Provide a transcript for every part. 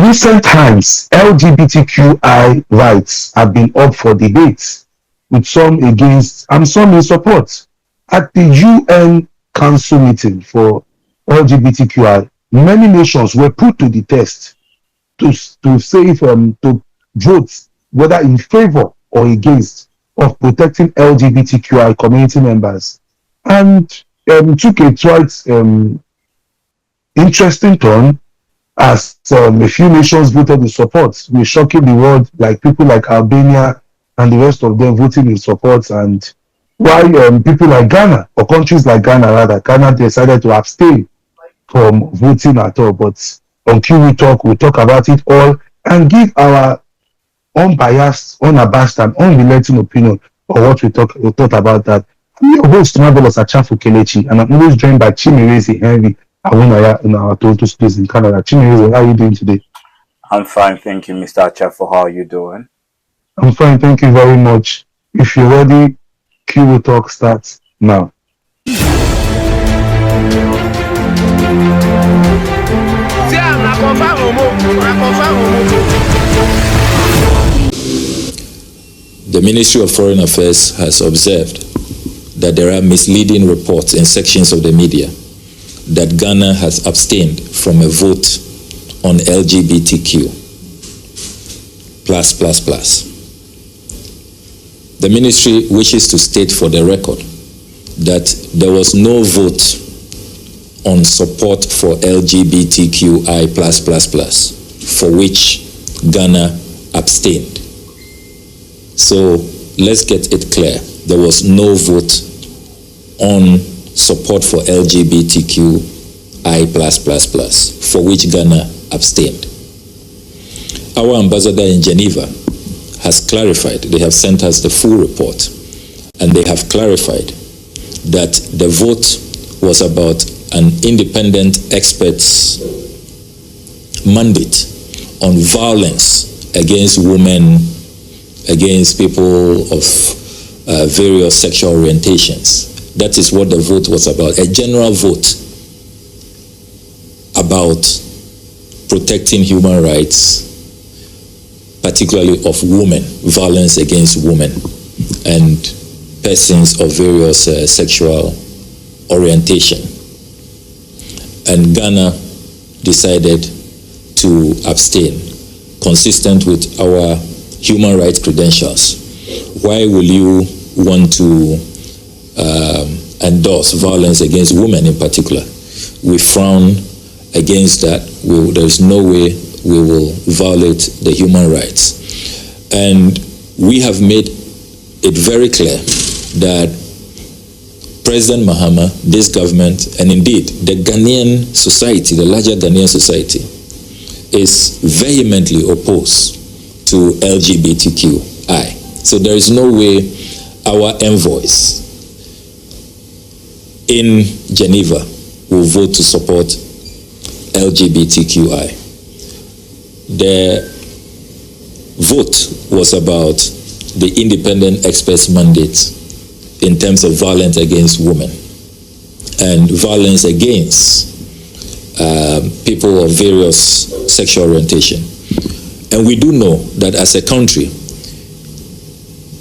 recent times, LGBTQI rights have been up for debate, with some against and some in support. At the UN Council meeting for LGBTQI, many nations were put to the test to say if, to vote whether in favor or against of protecting LGBTQI community members, and took a quite interesting turn as a few nations voted in support. We're shocking the world, like people like Albania and the rest of them voting in support, and why people like Ghana, or countries like Ghana rather, Ghana decided to abstain from voting at all. But on Q we we'll talk about it all and give our unbiased, unabashed, and unrelenting opinion on what we thought about that. I'm your host, Marvelous Achafu Kelechi, and I'm always joined by Chimerezi Henry Awunaya in our Toronto space in Canada. Chimerezi, how are you doing today? I'm fine, thank you, Mr. Achafu. How are you doing? I'm fine, thank you very much. If you're ready, Q Talk starts now. The Ministry of Foreign Affairs has observed that there are misleading reports in sections of the media that Ghana has abstained from a vote on LGBTQ++. The ministry wishes to state for the record that there was no vote on support for LGBTQI++, for which Ghana abstained. So let's get it clear. There was no vote on support for LGBTQI++, for which Ghana abstained. Our ambassador in Geneva has clarified, they have sent us the full report, and they have clarified that the vote was about an independent expert's mandate on violence against women, against people of various sexual orientations. That is what the vote was about, a general vote about protecting human rights, particularly of women, violence against women and persons of various sexual orientation. And Ghana decided to abstain, consistent with our human rights credentials. Why will you want to endorse violence against women in particular? We frown against that. There is no way we will violate the human rights. And we have made it very clear that President Mahama, this government, and indeed the Ghanaian society, the larger Ghanaian society, is vehemently opposed to LGBTQI. So there is no way our envoys in Geneva will vote to support LGBTQI. The vote was about the independent experts' mandate in terms of violence against women and violence against people of various sexual orientation. And we do know that as a country,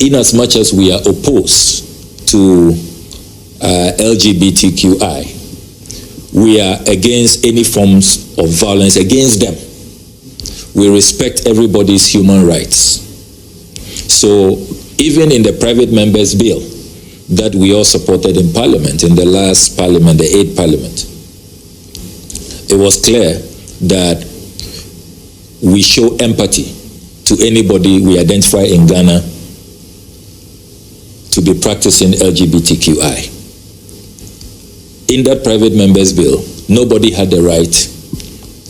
in as much as we are opposed to LGBTQI, we are against any forms of violence against them. We respect everybody's human rights. So even in the private members' bill that we all supported in Parliament, in the last Parliament, the 8th Parliament, it was clear that we show empathy to anybody we identify in Ghana to be practicing LGBTQI. In that private members' bill, nobody had the right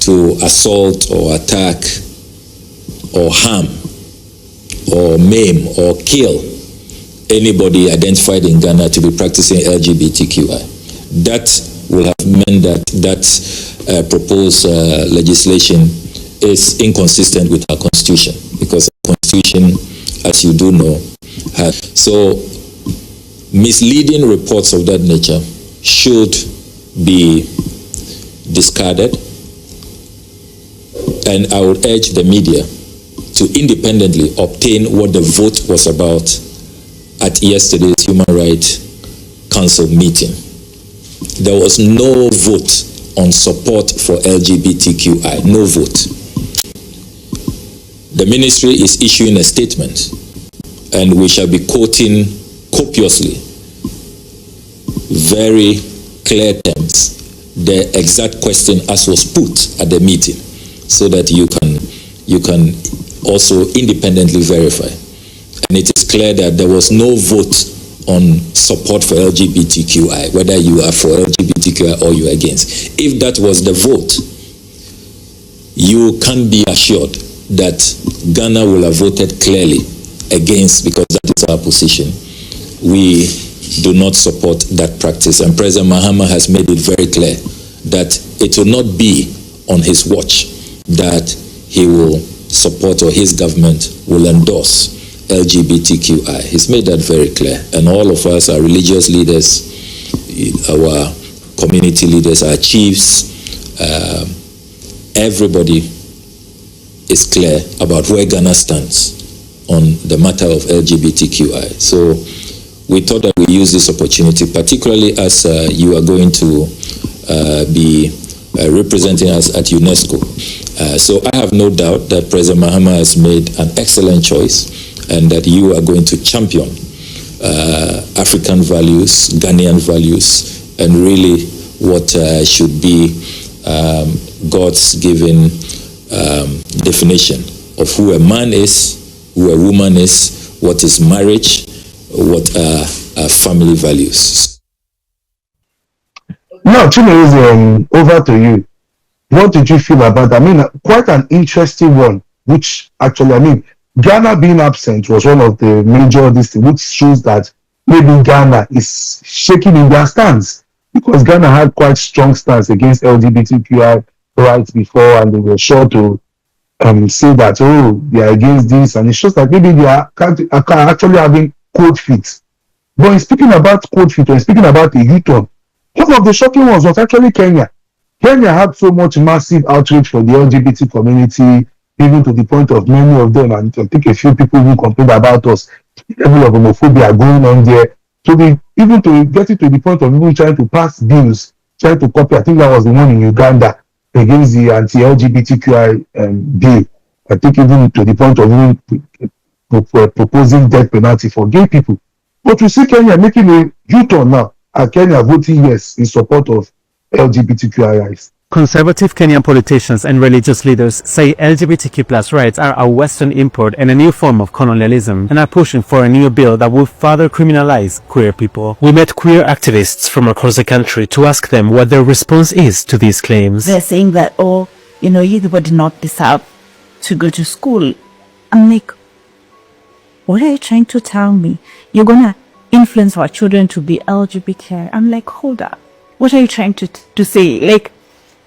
to assault or attack or harm or maim or kill anybody identified in Ghana to be practicing LGBTQI. That will have meant that proposed legislation is inconsistent with our constitution, because our constitution, as you do know, has. So misleading reports of that nature should be discarded, And I would urge the media to independently obtain what the vote was about at yesterday's Human Rights Council meeting. There was no vote on support for LGBTQI, no vote. The ministry is issuing a statement, and we shall be quoting copiously, very clear terms, the exact question as was put at the meeting, so that you can also independently verify. And it is clear that there was no vote on support for LGBTQI, whether you are for LGBTQI or you are against. If that was the vote, you can be assured that Ghana will have voted clearly against, because that is our position. We do not support that practice, and President Mahama has made it very clear that it will not be on his watch that he will support, or his government will endorse LGBTQI. He's made that very clear, and all of us, our religious leaders, our community leaders, our chiefs, everybody is clear about where Ghana stands on the matter of LGBTQI. So we thought that we use this opportunity, particularly as you are going to be representing us at UNESCO. So I have no doubt that President Mahama has made an excellent choice, and that you are going to champion African values, Ghanaian values, and really what should be God's given definition of who a man is, who a woman is, what is marriage, what are family values. Now, Chinese, over to you. What did you feel about that? I mean, quite an interesting one, which actually, Ghana being absent was one of the major things, which shows that maybe Ghana is shaking in their stance, because Ghana had quite strong stance against LGBTQI rights before, and they were sure to say that, oh, they are against this, and it shows that maybe they are actually having cold feet. But in speaking about cold feet, or speaking about a U-turn, one of the shocking ones was actually Kenya. Kenya had so much massive outrage for the LGBT community, even to the point of many of them, and I think a few people who complained about us, the level of homophobia going on there. So even to get it to the point of even trying to pass bills, trying to copy, I think that was the one in Uganda against the anti-LGBTQI bill. I think even to the point of even proposing death penalty for gay people. But we see Kenya making a U-turn now, and Kenya voting yes in support of LGBTQIs. Conservative Kenyan politicians and religious leaders say LGBTQ+ rights are a Western import and a new form of colonialism, and are pushing for a new bill that will further criminalize queer people. We met queer activists from across the country to ask them what their response is to these claims. They're saying that, oh, you do not deserve to go to school. I'm like, what are you trying to tell me? You're gonna influence our children to be LGBT? I'm like, hold up. What are you trying to say? Like,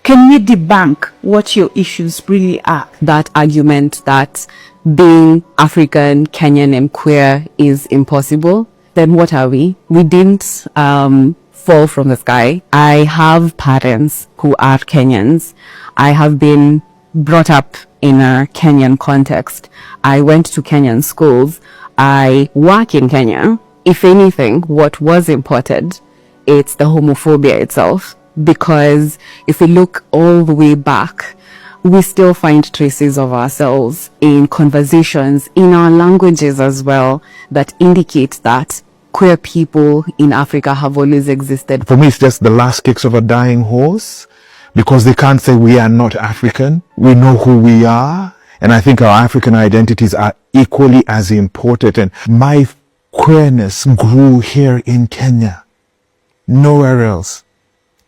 can we debunk what your issues really are? That argument that being African, Kenyan, and queer is impossible, then what are we? We didn't fall from the sky. I have parents who are Kenyans. I have been brought up in a Kenyan context. I went to Kenyan schools. I work in Kenya. If anything, what was imported, it's the homophobia itself. Because if we look all the way back, we still find traces of ourselves in conversations, in our languages as well, that indicate that queer people in Africa have always existed. For me, it's just the last kicks of a dying horse, because they can't say we are not African. We know who we are, and I think our African identities are equally as important. And my queerness grew here in Kenya, nowhere else.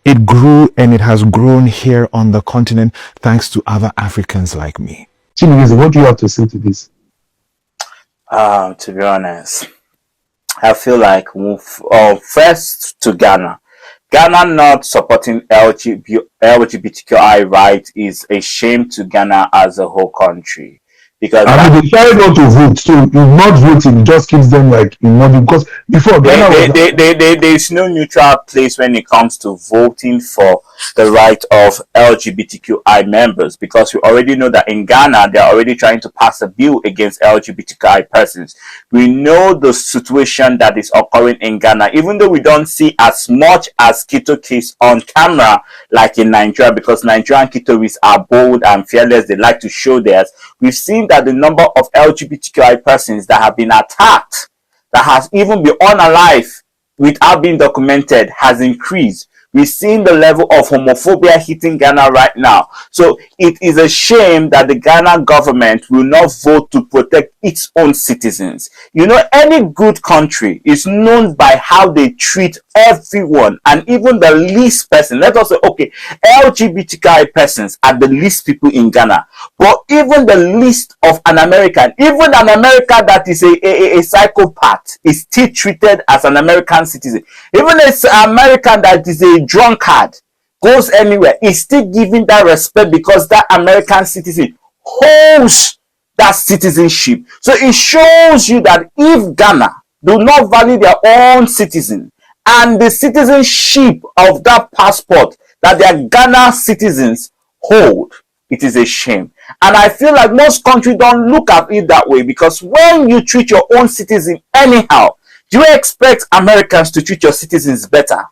It grew, and it has grown here on the continent thanks to other Africans like me. Chinese, what do you have to say to this? To be honest, I feel like first to Ghana. Ghana not supporting LGBTQI rights is a shame to Ghana as a whole country, because I mean, they try not to vote, so if not voting, it just keeps them like in one. Because before there's no neutral place when it comes to voting for the right of LGBTQI members, because we already know that in Ghana they're already trying to pass a bill against LGBTQI persons. We know the situation that is occurring in Ghana, even though we don't see as much as keto kids on camera like in Nigeria, because Nigerian kitoris are bold and fearless. They like to show theirs. We've seen that the number of LGBTQI persons that have been attacked, that has even been unalive without being documented, has increased. We've seen the level of homophobia hitting Ghana right now. So it is a shame that the Ghana government will not vote to protect its own citizens. You know, any good country is known by how they treat everyone, and even the least person. Let us say, okay, LGBTQI persons are the least people in Ghana, but even the least of an American, even an American that is a psychopath, is still treated as an American citizen. Even an American that is a drunkard, goes anywhere, is still given that respect because that American citizen holds that citizenship. So it shows you that if Ghana do not value their own citizen and the citizenship of that passport that their Ghana citizens hold, it is a shame. And I feel like most countries don't look at it that way, because when you treat your own citizen anyhow, do you expect Americans to treat your citizens better?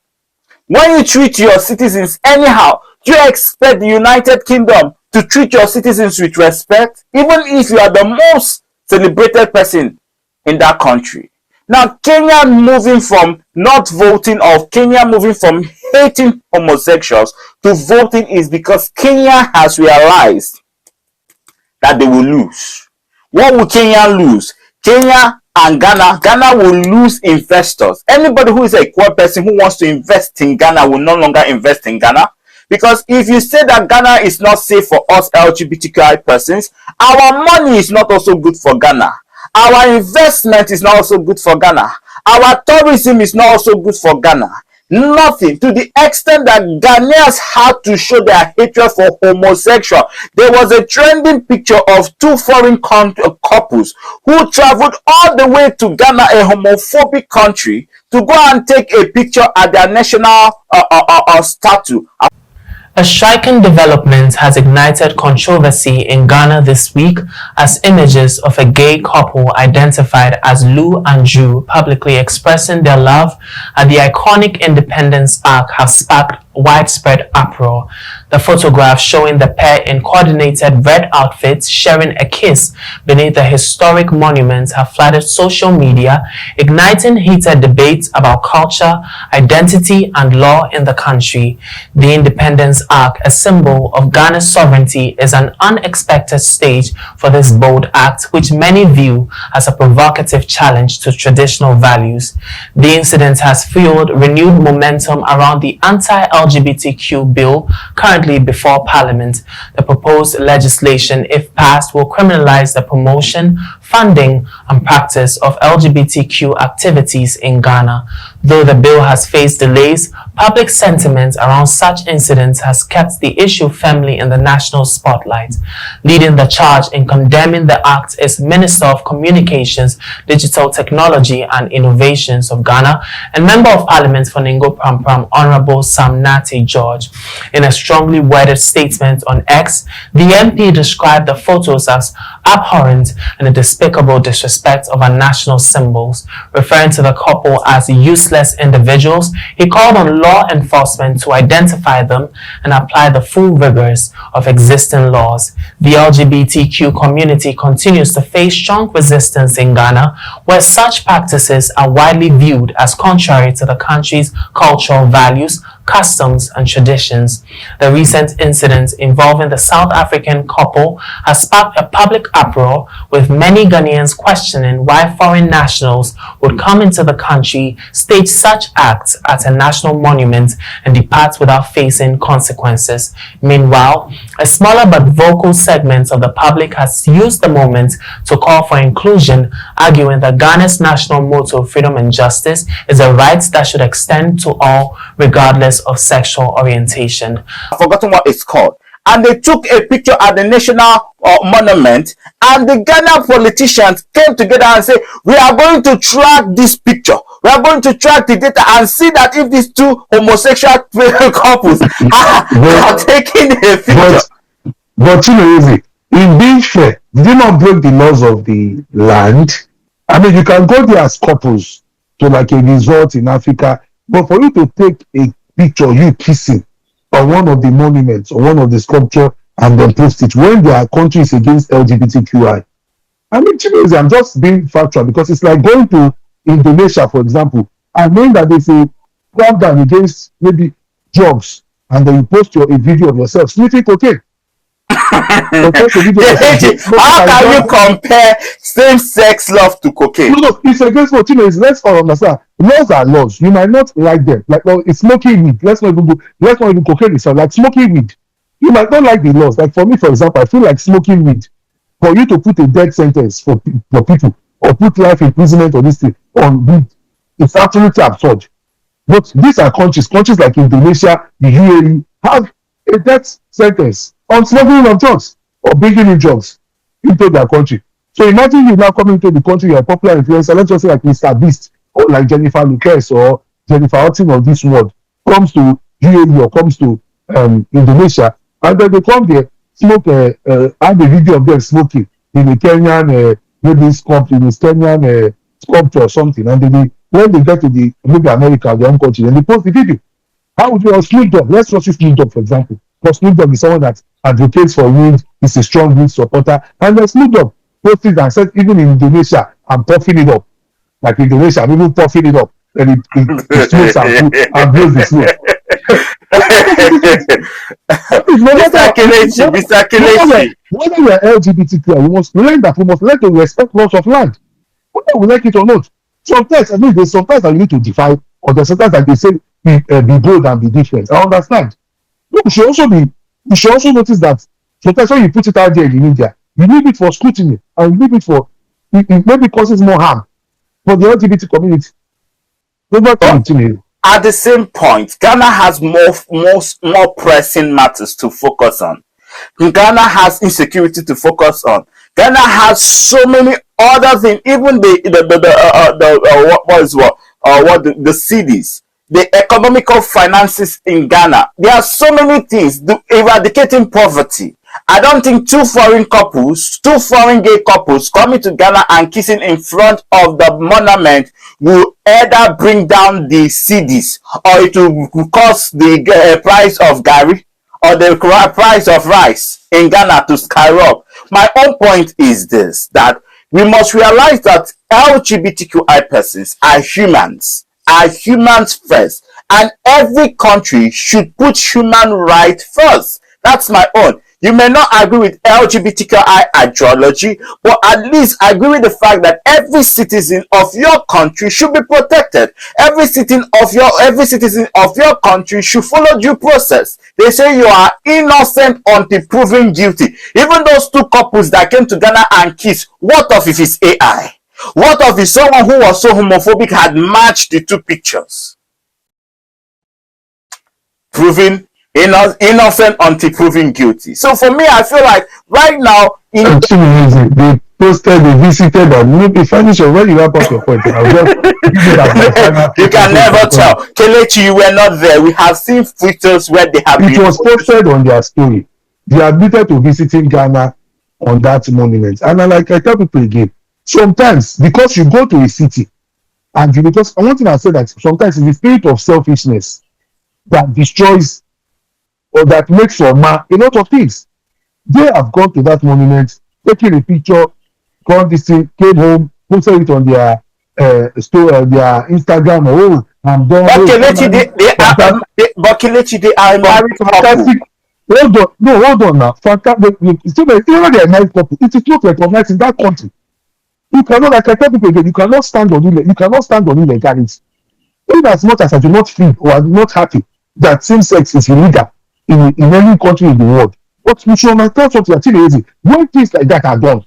When you treat your citizens anyhow, do you expect the United Kingdom to treat your citizens with respect, even if you are the most celebrated person in that country? Now, Kenya moving from not voting, or Kenya moving from hating homosexuals to voting, is because Kenya has realized that they will lose. What will Kenya lose? Kenya and Ghana will lose investors. Anybody who is a queer person who wants to invest in Ghana will no longer invest in Ghana. Because if you say that Ghana is not safe for us LGBTQI persons, our money is not also good for Ghana. Our investment is not also good for Ghana. Our tourism is not also good for Ghana. Nothing, to the extent that Ghanaians had to show their hatred for homosexual. There was a trending picture of two foreign couples who traveled all the way to Ghana, a homophobic country, to go and take a picture at their national statue. A striking development has ignited controversy in Ghana this week, as images of a gay couple identified as Lou and Drew publicly expressing their love at the iconic Independence Arch have sparked widespread uproar. The photograph showing the pair in coordinated red outfits sharing a kiss beneath the historic monument have flooded social media, igniting heated debates about culture, identity, and law in the country. The Independence Arch, a symbol of Ghana's sovereignty, is an unexpected stage for this bold act, which many view as a provocative challenge to traditional values. The incident has fueled renewed momentum around the anti-LGBTQ bill currently before Parliament. The proposed legislation, if passed, will criminalize the promotion, funding, and practice of LGBTQ activities in Ghana. Though the bill has faced delays, public sentiment around such incidents has kept the issue firmly in the national spotlight. Leading the charge in condemning the act is Minister of Communications, Digital Technology and Innovations of Ghana and Member of Parliament for Ningo Prampram, Honorable Sam Nati George. In a strongly worded statement on X, the MP described the photos as abhorrent and a despicable disrespect of our national symbols. Referring to the couple as useless individuals, he called on law enforcement to identify them and apply the full rigors of existing laws. The LGBTQ community continues to face strong resistance in Ghana, where such practices are widely viewed as contrary to the country's cultural values, customs, and traditions. The recent incident involving the South African couple has sparked a public uproar, with many Ghanaians questioning why foreign nationals would come into the country, stage such acts at a national monument, and depart without facing consequences. Meanwhile, a smaller but vocal segment of the public has used the moment to call for inclusion, arguing that Ghana's national motto, freedom and justice, is a right that should extend to all, regardless of sexual orientation. I've forgotten what it's called. and they took a picture at the national monument, and the Ghana politicians came together and said, we are going to track this picture. We are going to track the data and see that if these two homosexual couples are taking a picture. But you know, easy. In being fair, did you not break the laws of the land? I mean, you can go there as couples to like a resort in Africa, but for you to take a picture, you kissing on one of the monuments or one of the sculpture and then post it when there are countries against LGBTQI. I mean, seriously, I'm just being factual because it's like going to Indonesia, for example, and knowing that there's a crackdown against maybe drugs, and then you post a video of yourself sniffing cocaine. How can you compare same-sex love to cocaine? No, it's against what, you know, let's all understand. Laws are laws. You might not like them. Like, well, it's smoking weed. Let's not even cocaine itself. Like smoking weed. You might not like the laws. Like for me, for example, I feel like smoking weed, for you to put a death sentence for people or put life imprisonment or this thing on weed, it's absolutely absurd. But these are countries like Indonesia, the UAE, have a death sentence on smuggling of drugs or bringing in drugs into their country. So imagine you now coming into the country, you're a popular influencer, let's just say like Mr. Beast or like Jennifer Lopez or Jennifer Hudson of this world comes to UAE or comes to Indonesia, and then they come there, smoke, have a video of them smoking in a Kenyan, maybe sculpture, in a Kenyan sculpture or something, and then when they get to the maybe America, their own country, then they post the video. How would you, or Snoop Dogg, let's just use Snoop Dogg for example, because Snoop Dogg is someone that advocates for weed, is a strong weed supporter, and then Snoop Dogg posted and said, even in Indonesia, I'm puffing it up. Like Indonesia, I'm even puffing it up. And it smokes and blows the smoke. Mr. Kelechi. Whether we are LGBTQ, we must learn that we must learn to respect laws of land. Whether we like it or not. Sometimes, I mean, there's sometimes that you need to defy, or there's sometimes that they say be bold and be different. I understand. But we should also notice that sometimes when you put it out there in India, you need it for scrutiny, and you need it for it maybe causes more harm for the LGBT community. At the same point, Ghana has more pressing matters to focus on. Ghana has insecurity to focus on. Ghana has so many other things. Even the cities, the economical finances in Ghana. There are so many things. Eradicating poverty. I don't think two foreign gay couples coming to Ghana and kissing in front of the monument will either bring down the cities, or it will cause the price of gari or the price of rice in Ghana to skyrocket. My own point is this, that we must realize that LGBTQI persons are humans first, and every country should put human rights first. That's my own. You may not agree with LGBTQI ideology, but at least agree with the fact that every citizen of your country should be protected. Every citizen of your country should follow due process. They say you are innocent until proven guilty. Even those two couples that came to Ghana and kissed, what of if it's AI? What of if someone who was so homophobic had matched the two pictures? Proving innocent until proven guilty. So for me, I feel like right now they posted, they visited, and maybe finish already wrap up your point. You can never tell. Kelechi, you were not there. We have seen photos where they have. It was posted on their story. They admitted to visiting Ghana on that monument, and I tell people again, sometimes because you go to a city, and because one thing I say that sometimes it's the spirit of selfishness that destroys or that makes for a lot of things. They have gone to that monument, taken a picture, gone this thing, came home, posted it on their store, their Instagram. Oh, I'm done. But Kelechi, they are married couple. Hold on now. Fantastic. Even they are married couple, it is not recognized in that country. You cannot, like I tell people again, you cannot stand on illegality. Even as much as I do not feel or I'm not happy that same-sex is illegal in any country in the world. But we should understand something that's easy. When things like that are done,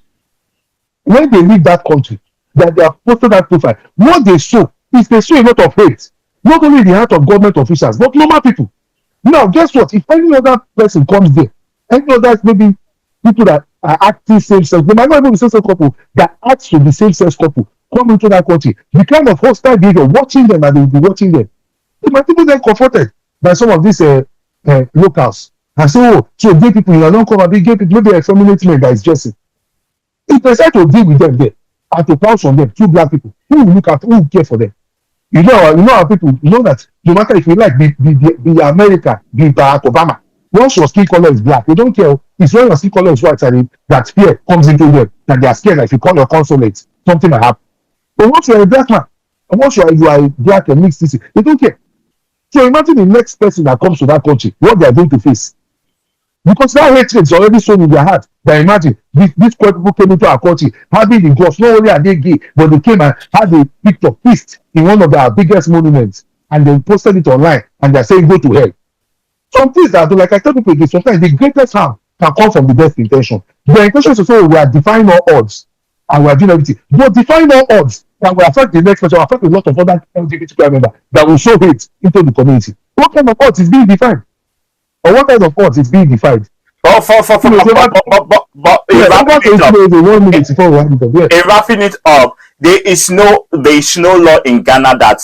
when they leave that country, that they have posted that profile, what they show is they show a lot of hate. Not only in the heart of government officials, but normal people. Now, guess what? If any other person comes there Any others, maybe people that are acting same-sex, they might not even be same-sex couple, that act to be same-sex couple, come into that country. The kind of hostile behavior, watching them and they will be watching them. They might even get confronted by some of these locals and say, oh, so gay people, you don't come and be gay people, maybe effeminate men that is dressing. If they decide to deal with them there and to pounce on them, two black people, who will look after, who will care for them? You know our people, you know that no matter if you like the America, the Barack Obama, once your skin color is black, they don't care. It's when your skin color is white that fear comes into them, that they are scared that if you call your consulate, something might happen. But once you're a black man, and once you are a black and mixed citizen, they don't care. So imagine the next person that comes to that country, what they are going to face. Because that hatred is already shown in their heart. That imagine these people came into our country having the guts. Not only are they gay, but they came and had a picture fixed in one of our biggest monuments, and they posted it online, and they're saying go to hell. Some things that, like I tell people again, sometimes the greatest harm can come from the best intention. The intention is to say we are defying all odds and we are doing everything. But defying all odds that will affect the next person, will affect a lot of other LGBTQI members that will show hate into the community. What kind of odds is being defined? Or what kind of odds is being defined? In wrapping it up, there is no law in Ghana that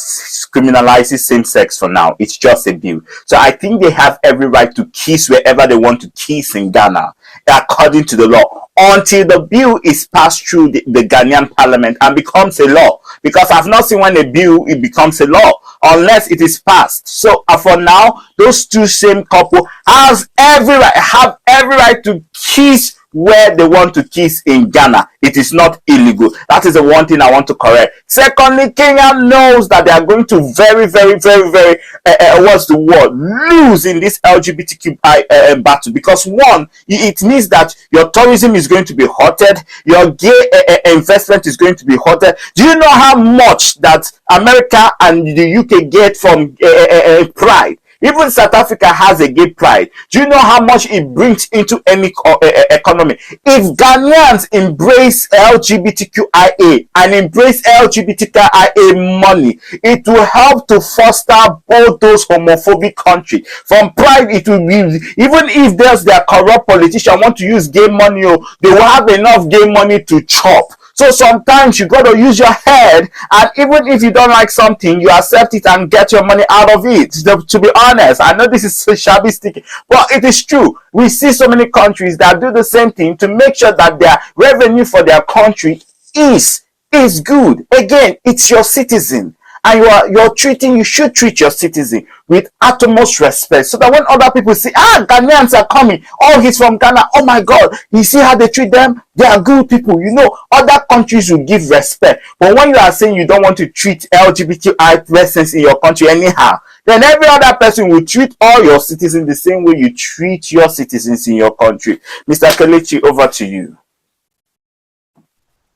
criminalizes same-sex for now. It's just a bill. So I think they have every right to kiss wherever they want to kiss in Ghana, according to the law, until the bill is passed through the Ghanaian parliament and becomes a law. Because I've not seen when a bill it becomes a law unless it is passed. So for now, those two same couple have every right to kiss where they want to kiss in Ghana. It is not illegal. That is the one thing I want to correct. Secondly, Kenya knows that they are going to very what's the word, lose in this LGBTQI battle, because one, it means that your tourism is going to be halted, your gay investment is going to be halted. Do you know how much that America and the UK get from Pride? Even South Africa has a gay pride. Do you know how much it brings into any economy? If Ghanaians embrace LGBTQIA and embrace LGBTQIA money, it will help to foster both those homophobic countries. From Pride, it will be, even if their corrupt politician want to use gay money, they will have enough gay money to chop. So sometimes you got to use your head, and even if you don't like something, you accept it and get your money out of it. To be honest, I know this is so shabby sticky, but it is true. We see so many countries that do the same thing to make sure that their revenue for their country is good. Again, it's your citizen, and you should treat your citizen with utmost respect, so that when other people see, Ghanaians are coming, oh, he's from Ghana, oh my God, you see how they treat them? They are good people. You know, other countries will give respect. But when you are saying you don't want to treat LGBTI persons in your country anyhow, then every other person will treat all your citizens the same way you treat your citizens in your country. Mr. Kelechi, over to you.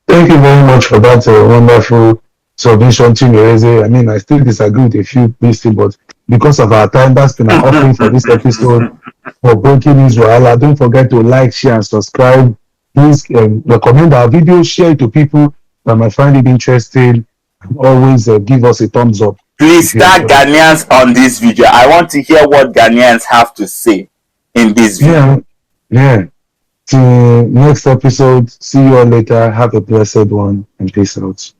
Thank you very much for that wonderful submission, Chimereze. I mean, I still disagree with a few things, but because of our time, that's been our offering for this episode for Breaking News Wahala. Don't forget to like, share, and subscribe. Please recommend our video, share it to people that might find it interesting, and always give us a thumbs up. Please tag Ghanaians on this video. I want to hear what Ghanaians have to say in this video. Yeah. Till next episode. See you all later. Have a blessed one, and peace out.